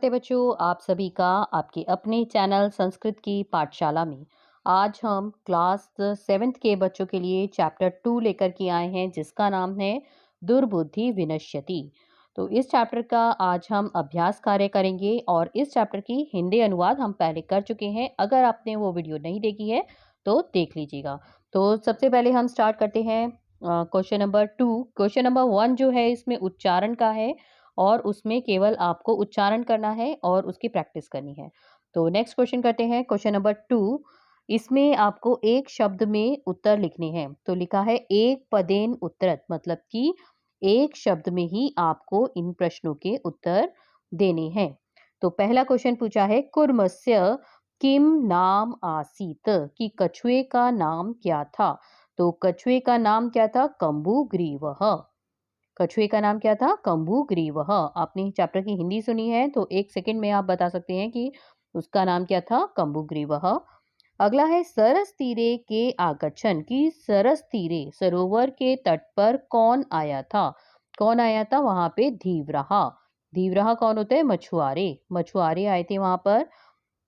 नमस्ते बच्चों, आप सभी का आपके अपने चैनल संस्कृत की पाठशाला में। आज हम क्लास 7th के बच्चों के लिए चैप्टर 2 लेकर के आए हैं, जिसका नाम है दुर्बुद्धि विनश्यति। तो इस चैप्टर का आज हम अभ्यास कार्य करेंगे और इस चैप्टर की हिंदी अनुवाद हम पहले कर चुके हैं। अगर आपने वो वीडियो नहीं देखी है तो देख लीजिएगा। तो सबसे पहले हम स्टार्ट करते हैं क्वेश्चन नंबर 2। क्वेश्चन नंबर 1 जो है इसमें उच्चारण का है और उसमें केवल आपको उच्चारण करना है और उसकी प्रैक्टिस करनी है। तो नेक्स्ट क्वेश्चन करते हैं, क्वेश्चन नंबर 2। इसमें आपको एक शब्द में उत्तर लिखने हैं। तो लिखा है एक पदेन उत्तरत, मतलब कि एक शब्द में ही आपको इन प्रश्नों के उत्तर देने हैं। तो पहला क्वेश्चन पूछा है, कुर्मस्य किम नाम आसीत, कि कछुए का नाम क्या था। तो कछुए का नाम क्या था? कंबुग्रीवः। कछुए का नाम क्या था? कंबुग्रीवः। आपने चैप्टर की हिंदी सुनी है तो एक सेकंड में आप बता सकते हैं कि उसका नाम क्या था? कंबुग्रीवः। अगला है सरस तीरे के आगच्छन, की सरस तीरे सरोवर के तट पर कौन आया था? कौन आया था वहां पे? धीवराह। धीवराह कौन होते हैं? मछुआरे। मछुआरे आए थे वहां पर।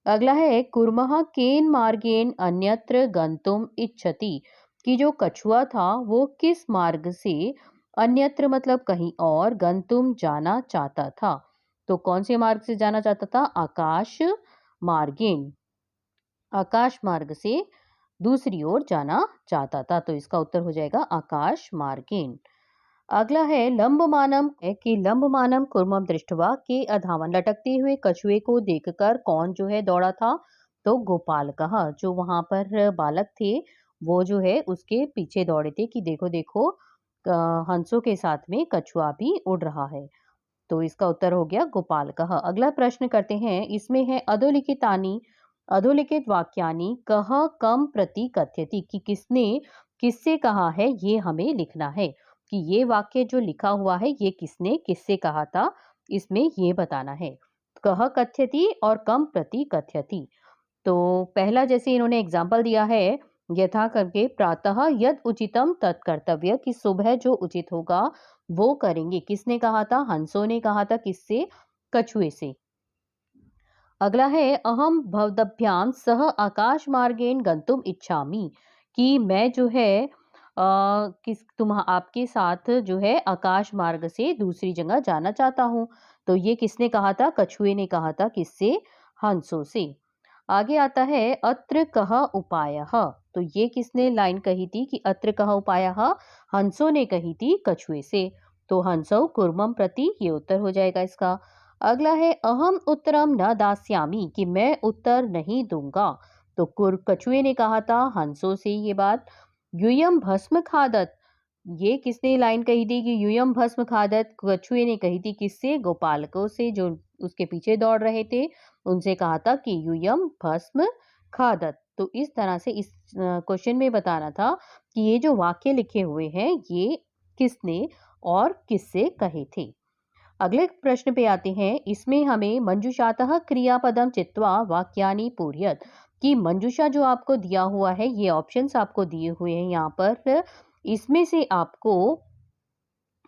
अगला है कुर्मः केन मार्गेन अन्यत्र गंतुम इच्छति, कि जो कछुआ था वो किस मार्ग से, अन्यत्र मतलब कहीं और, गंतुम जाना चाहता था। तो कौन से मार्ग से जाना चाहता था? आकाश मार्गेन। आकाश मार्ग से दूसरी ओर जाना चाहता था। तो इसका उत्तर हो जाएगा आकाश मार्गेन। अगला है लंबमानम, है कि लंबमानम कुर्मम दृष्टवा के अधावन, लटकते हुए कछुए को देखकर कौन जो है दौड़ा था? तो गोपाल कहा, जो वहां पर बालक थे वो जो है उसके पीछे दौड़े थे कि देखो देखो हंसों के साथ में कछुआ भी उड़ रहा है। तो इसका उत्तर हो गया गोपाल कह। अगला प्रश्न करते हैं, इसमें है अधोलिखितानि, अधोलिखित वाक्यानि कह कम प्रति कथ्यति, कि किसने किससे कहा है ये हमें लिखना है। कि ये वाक्य जो लिखा हुआ है ये किसने किससे कहा था, इसमें ये बताना है। कह कथ्यति और कम प्रति कथ्यति। तो पहला जैसे इन्होंने एग्जाम्पल दिया है, यथा करके प्रातः यद उचितम तत् कर्तव्य, कि सुबह जो उचित होगा वो करेंगे। किसने कहा था? हंसों ने कहा था। किससे? कछुए से। अगला है अहम भवदभ्याम सह आकाश मार्गेन गंतुम इच्छामि, कि मैं जो है किस तुम आपके साथ जो है आकाश मार्ग से दूसरी जगह जाना चाहता हूँ। तो ये किसने कहा था? कछुए ने कहा था। किससे? हंसों से। आगे आता है अत्र कह उपायः, तो ये किसने लाइन कही थी कि अत्र कह उपायः? हंसों ने कही थी कछुए से। तो हंसौ कुर्मम प्रति, ये उत्तर हो जाएगा इसका। अगला है अहम उत्तरम न दास्यामि, कि मैं उत्तर नहीं दूंगा। तो कछुए ने कहा था हंसों से ये बात। यूयम भस्म खादत, ये किसने लाइन कही थी कि यूयम भस्म खादत? कछुए ने कही थी। किससे? गोपालकों से, जो उसके पीछे दौड़ रहे थे उनसे कहा था कि यूयम भस्म खादत। तो इस तरह से इस क्वेश्चन में बताना था कि ये जो वाक्य लिखे हुए हैं ये किसने और किससे कहे थे। अगले प्रश्न पे आते हैं, इसमें हमें मंजुषातः क्रियापदम चित्वा वाक्यानि पूर्यत, कि मंजुषा जो आपको दिया हुआ है, ये ऑप्शंस आपको दिए हुए हैं यहाँ पर, इसमें से आपको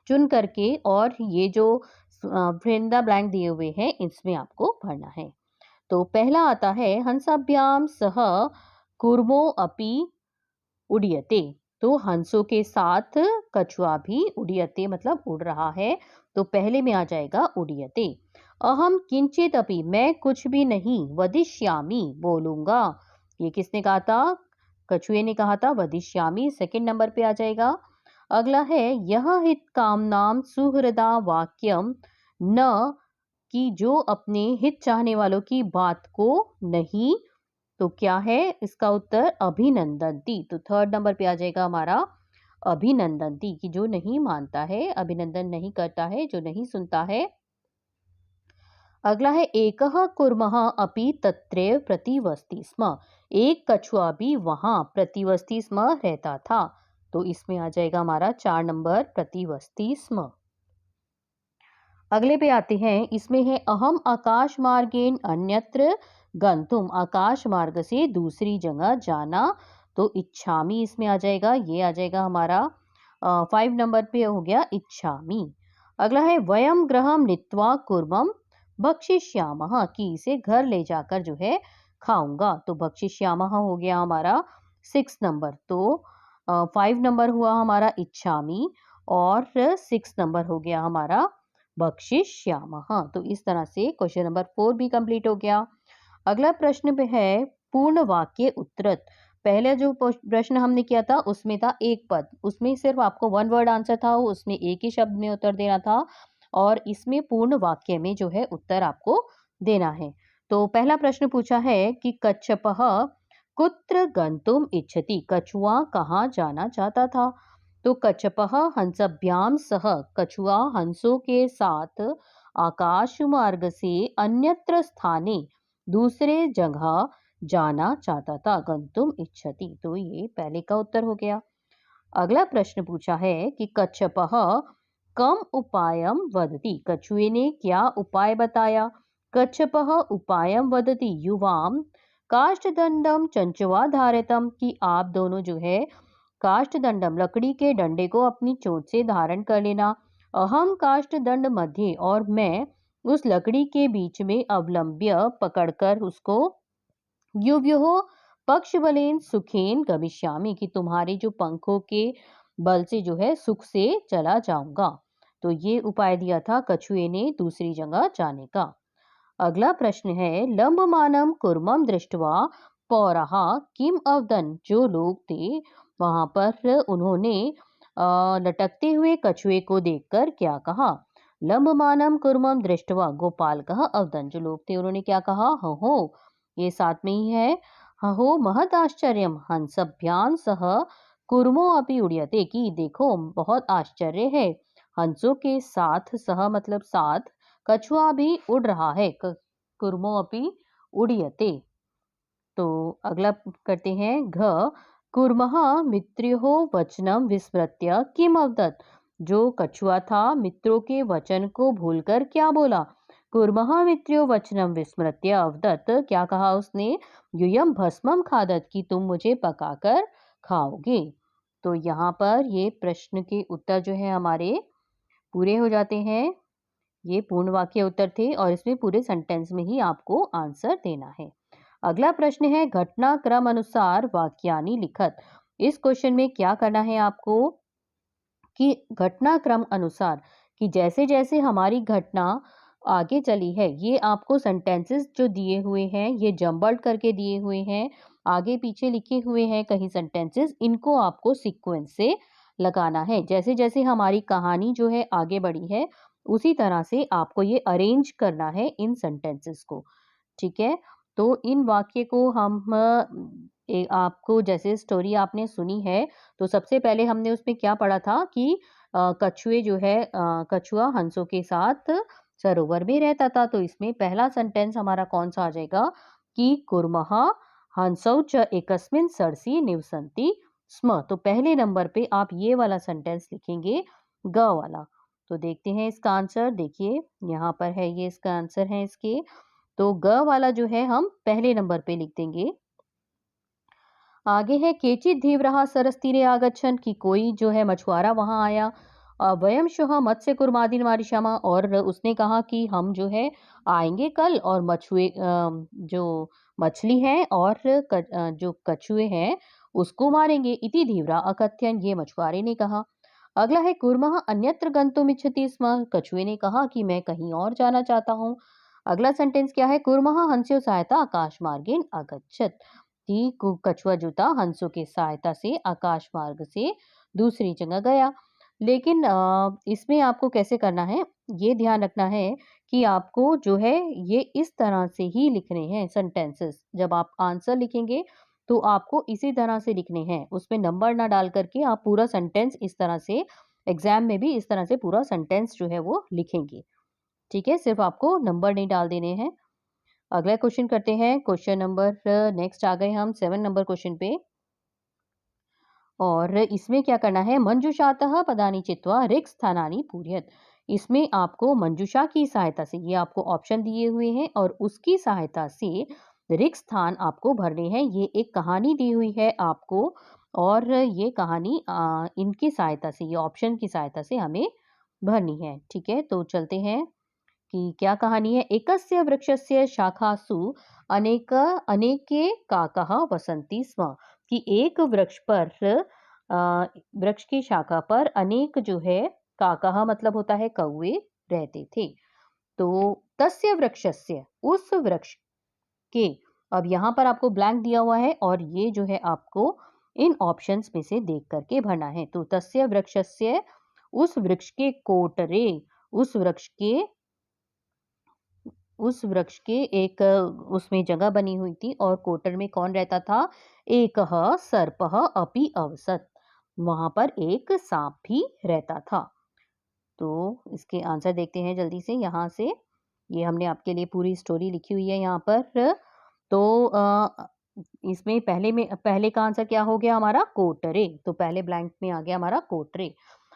चुन करके और ये जो वृंदा ब्लैंक दिए हुए हैं इसमें आपको भरना है। तो पहला आता है हंसाभ्याम सह कूर्मो अपि उड़ियते, तो हंसों के साथ कछुआ भी उड़ियते मतलब उड़ रहा है। तो पहले में आ जाएगा उड़ियते। अहम किंचित अपि, मैं कुछ भी नहीं, वदिष्यामि बोलूंगा। ये किसने कहा था? कछुए ने कहा था वदिष्यामि, सेकंड नंबर पे आ जाएगा। अगला है यह हित कामनाम सुहृदा वाक्यम न, कि जो अपने हित चाहने वालों की बात को नहीं, तो क्या है इसका उत्तर? अभिनंदनती। तो थर्ड नंबर पे आ जाएगा हमारा अभिनंदनती, कि जो नहीं मानता है, अभिनंदन नहीं करता है, जो नहीं सुनता है। अगला है एकः कुर्मः अपि तत्रैव प्रतिवस्ति स्म, एक कछुआ भी वहां प्रतिवस्ति स्म रहता था। तो इसमें आ जाएगा हमारा 4 नंबर प्रतिवस्ति स्म। अगले पे आते हैं, इसमें है अहम आकाश मार्गेन अन्यत्र गंतुम, आकाश मार्ग से दूसरी जगह जाना। तो इच्छामी इसमें आ जाएगा, ये आ जाएगा हमारा 5 नंबर पे हो गया इच्छामी। अगला है वयम ग्रहम नीत्वा कुर्मम भक्षिष्यामः कि इसे घर ले जाकर जो है खाऊंगा। तो भक्षिष्यामः हो गया हमारा 6 नंबर। तो 5 नंबर हुआ हमारा इच्छामि और 6 नंबर हो गया हमारा भक्षिष्यामः। तो इस तरह से क्वेश्चन नंबर 4 भी कंप्लीट हो गया। अगला प्रश्न पे है पूर्ण वाक्य उत्तरत। पहले जो प्रश्न हमने किया था उसमें था एक पद, उसमें सिर्फ आपको वन वर्ड आंसर था, उसमें एक ही शब्द में उत्तर देना था और इसमें पूर्ण वाक्य में जो है उत्तर आपको देना है। तो पहला प्रश्न पूछा है कि कच्छपः कुत्र गंतुम इच्छति, कछुआ कहाँ जाना चाहता था। तो कच्छपः हंसभ्याम सह, कछुआ हंसों के साथ आकाश मार्ग से अन्यत्र स्थाने, दूसरे जगह जाना चाहता था। गंतुम इच्छति, तो ये पहले का उत्तर हो गया। अगला प्रश्न पूछा है कि कच्छपः कम उपायम वदति, कछुए ने क्या उपाय बताया। कच्छपः उपायम वदति युवाम काष्ठदंडम चंचवा धारितम, कि आप दोनों जो है काष्ठदंडम लकड़ी के डंडे को अपनी चोट से धारण कर लेना। अहम काष्ठदंड मध्य, और मैं उस लकड़ी के बीच में अवलंब्य पकड़कर उसको युव्युः पक्षबलेन सुखेन गमिष्यामि, कि तुम्हारे जो पंखों के बल से जो है सुख से चला जाऊंगा। तो ये उपाय दिया था कछुए ने दूसरी जगह जाने का। अगला प्रश्न है लंबमानम कुर्मम दृष्ट्वा पौरः किम अवदन्, जो लोग थे वहां पर उन्होंने लटकते हुए कछुए को देखकर क्या कहा। लंबमानम कुर्मम दृष्ट्वा गोपालकः अवदन्, जो लोग थे उन्होंने क्या कहा। हो ये साथ में ही है। हो महत आश्चर्यम हंसभ्याम सह कुर्मो अपि उड्यते, कि देखो बहुत आश्चर्य है, हंसों के साथ सह मतलब साथ कछुआ भी उड़ रहा है। कुर्मो अपि उड्यते। तो अगला करते हैं घ कुर्मः मित्र्योः वचनम विस्मृत्य किम अवदत्, जो कछुआ था मित्रों के वचन को भूलकर क्या बोला। कुर्मः मित्र्यो वचनम विस्मृत्य अवदत्, क्या कहा उसने, यूयम भस्मम खादत, कि तुम मुझे पकाकर खाओगे। तो यहाँ पर ये प्रश्न के उत्तर जो है हमारे पूरे हो जाते हैं। ये पूर्ण वाक्य उत्तर थे और इसमें पूरे सेंटेंस में ही आपको आंसर देना है। अगला प्रश्न है घटनाक्रम अनुसार वाक्यानि लिखत। इस क्वेश्चन में क्या करना है आपको कि घटनाक्रम अनुसार, कि जैसे जैसे हमारी घटना आगे चली है, ये आपको सेंटेंसेस जो दिए हुए हैं ये जम्बल्ड करके दिए हुए हैं, आगे पीछे लिखे हुए हैं कहीं सेंटेंसेस, इनको आपको सीक्वेंस से लगाना है। जैसे जैसे हमारी कहानी जो है आगे बढ़ी है उसी तरह से आपको ये अरेंज करना है इन सेंटेंसेस को। ठीक है, तो इन वाक्य को हम आपको जैसे स्टोरी आपने सुनी है तो सबसे पहले हमने उसमें क्या पढ़ा था कि कछुए जो है कछुआ हंसों के साथ सरोवर में रहता था। तो इसमें पहला सेंटेंस हमारा कौन सा आ जाएगा कि कुर्मः हंसौ च एकस्मिन् सरसि निवसन्ति स्म। तो पहले नंबर पे आप ये वाला सेंटेंस लिखेंगे ग वाला। तो देखते हैं इसका आंसर, देखिए यहाँ पर है, ये इसका आंसर है इसके। तो ग वाला जो है हम पहले नंबर पे लिख देंगे। आगे है केचित् धीवरः सरस्तीरे आगच्छन्, कि कोई जो है मछुआरा वहां आया। वयं श्वः मत्स्य कुर्मादिन मारिष्यामः, और उसने कहा कि हम जो है आएंगे कल और जो मछली है और जो कछुए हैं उसको मारेंगे। इति धीवरा अकथयन्, ये मछुआरे ने कहा। अगला है कुर्मः अन्यत्र गन्तुम् इच्छति स्म, कछुए ने कहा कि मैं कहीं और जाना चाहता हूँ। अगला सेंटेंस क्या है, कुर्मः हंस्यो सहायता आकाश मार्गेण अगच्छत्, कि कछुआ जो था हंसों की सहायता से आकाश मार्ग से दूसरी जगह गया। लेकिन इसमें आपको कैसे करना है ये ध्यान रखना है कि आपको जो है ये इस तरह से ही लिखने हैं सेंटेंसेस। जब आप आंसर लिखेंगे तो आपको इसी तरह से लिखने हैं, उसमें नंबर ना डाल करके आप पूरा सेंटेंस इस तरह से एग्जाम में भी इस तरह से पूरा सेंटेंस जो है वो लिखेंगे। ठीक है, सिर्फ आपको नंबर नहीं डाल देने हैं। अगला क्वेश्चन करते हैं, क्वेश्चन नंबर नेक्स्ट आ गए हम 7 नंबर क्वेश्चन पे। और इसमें क्या करना है, मंजुषातः पदानि चित्वा रिक्त स्थानानि पूरयत। इसमें आपको मंजुषा की सहायता से, ये आपको ऑप्शन दिए हुए हैं और उसकी सहायता से रिक्त स्थान आपको भरने हैं। ये एक कहानी दी हुई है आपको और ये कहानी इनकी सहायता से, ये ऑप्शन की सहायता से हमें भरनी है। ठीक है, तो चलते हैं कि क्या कहानी है। एकस्य वृक्षस्य शाखासु अनेक अनेके काकः वसन्ति स्म, कि एक वृक्ष पर वृक्ष की शाखा पर अनेक जो है काकः मतलब होता है कौवे रहते थे। तो तस्य वृक्षस्य उस वृक्ष के, अब यहाँ पर आपको ब्लैंक दिया हुआ है और ये जो है आपको इन ऑप्शंस में से देख करके भरना है। तो तस्य वृक्षस्य उस वृक्ष के कोटरे, उस वृक्ष के उस वृक्ष के एक उसमें जगह बनी हुई थी और कोटर में कौन रहता था? एकः सर्पः अपि अवसत्, वहां पर एक सांप भी रहता था। तो इसके आंसर देखते हैं जल्दी से यहाँ से। ये हमने आपके लिए पूरी स्टोरी लिखी हुई है यहाँ पर। तो इसमें पहले का आंसर क्या हो गया हमारा? कोटरे। तो पहले ब्लैंक में आ गया हमारा कोटरे।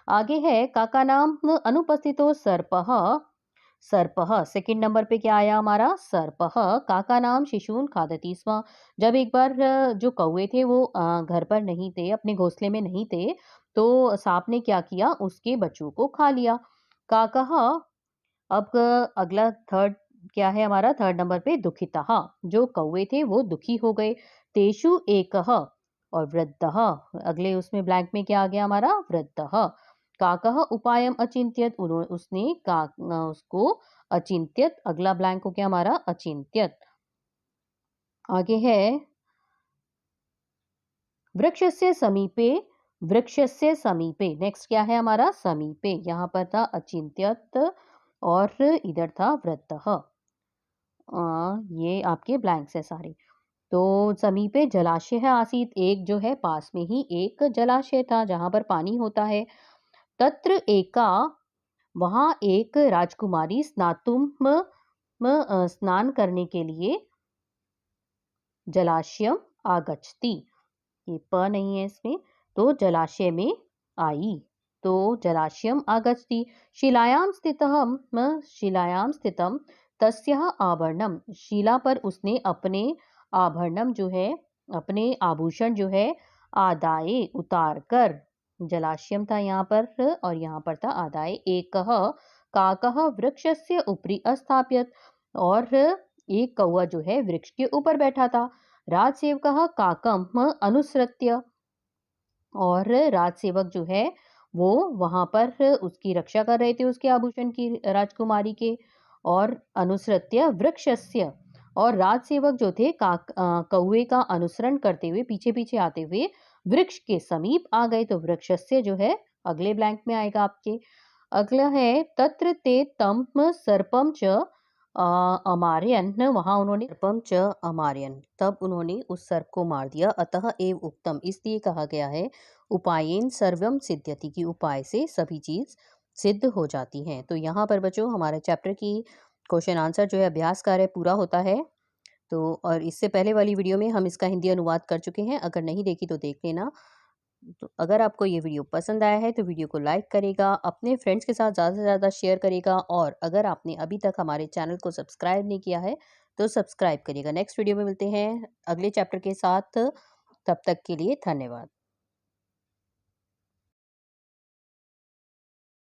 आगे है काका नाम अनुपस्थितो सर्पः, सर्पः सेकंड नंबर पे क्या आया हमारा? सर्पः काका नाम शिशून खादति स्म। जब एक बार जो कौवे थे वो घर पर नहीं थे, अपने घोंसले में नहीं थे, तो सांप ने क्या किया? उसके बच्चों को खा लिया। काकः, अब अगला थर्ड क्या है हमारा? थर्ड नंबर पे दुखितः, जो कौवे थे वो दुखी हो गए। तेषु एकः, और वृद्धः, अगले उसमें ब्लैंक में क्या आ गया हमारा? वृद्धः। काकः उपायम अचिंत्यत, उसने उसको अचिंत्यत, अगला ब्लैंक हो गया हमारा अचिंत्यत। आगे है वृक्षस्य समीपे, वृक्षस्य समीपे नेक्स्ट क्या है हमारा? समीपे। यहाँ पर था अचिंत्यत और इधर था वृद्धः। ये आपके ब्लैंक्स है सारे। तो समीपे जलाशय आसीत, एक जो है पास में ही एक जलाशय था जहां पर पानी होता है। तत्र एका, वहां एक राजकुमारी स्नान करने के लिए जलाशयम आगच्छति, ये प नहीं है इसमें, तो जलाशय में आई। तो जलाशयम आगच्छति। शिलायां शिलायां स्थितम तस्याः आभरणम, शिला पर उसने अपने आभरणम जो है, अपने आभूषण जो है, आदाय उतार कर, जलाशयम था यहाँ पर और यहाँ पर था आदाय। एकः काकः वृक्षस्य उपरि अस्थाप्यत, और एक कौवा जो है वृक्ष के ऊपर बैठा था। राजसेवकः काकम अनुसृत्य, और राजसेवक जो है वो वहां पर उसकी रक्षा कर रहे थे, उसके आभूषण की, राजकुमारी के। और अनुसृत्य वृक्षस्य, और राजसेवक जो थे कौवे का अनुसरण करते हुए, पीछे पीछे आते हुए वृक्ष के समीप आ गए। तो वृक्षस्य जो है अगले ब्लैंक में आएगा आपके। अगला है तत्र ते तम सर्पम च अमारयन, वहां उन्होंने सर्पम च अमारयन, तब उन्होंने उस सर्प को मार दिया। अतः एव उक्तम, इसलिए कहा गया है, उपायेन सर्वम सिद्ध्यति, की उपाय से सभी चीज सिद्ध हो जाती हैं। तो यहाँ पर बच्चों हमारे चैप्टर की क्वेश्चन आंसर जो है अभ्यास कार्य पूरा होता है। तो और इससे पहले वाली वीडियो में हम इसका हिंदी अनुवाद कर चुके हैं, अगर नहीं देखी तो देख लेना। तो अगर आपको ये वीडियो पसंद आया है तो वीडियो को लाइक करेगा, अपने फ्रेंड्स के साथ ज़्यादा से ज़्यादा शेयर करेगा, और अगर आपने अभी तक हमारे चैनल को सब्सक्राइब नहीं किया है तो सब्सक्राइब करिएगा। नेक्स्ट वीडियो में मिलते हैं अगले चैप्टर के साथ, तब तक के लिए धन्यवाद।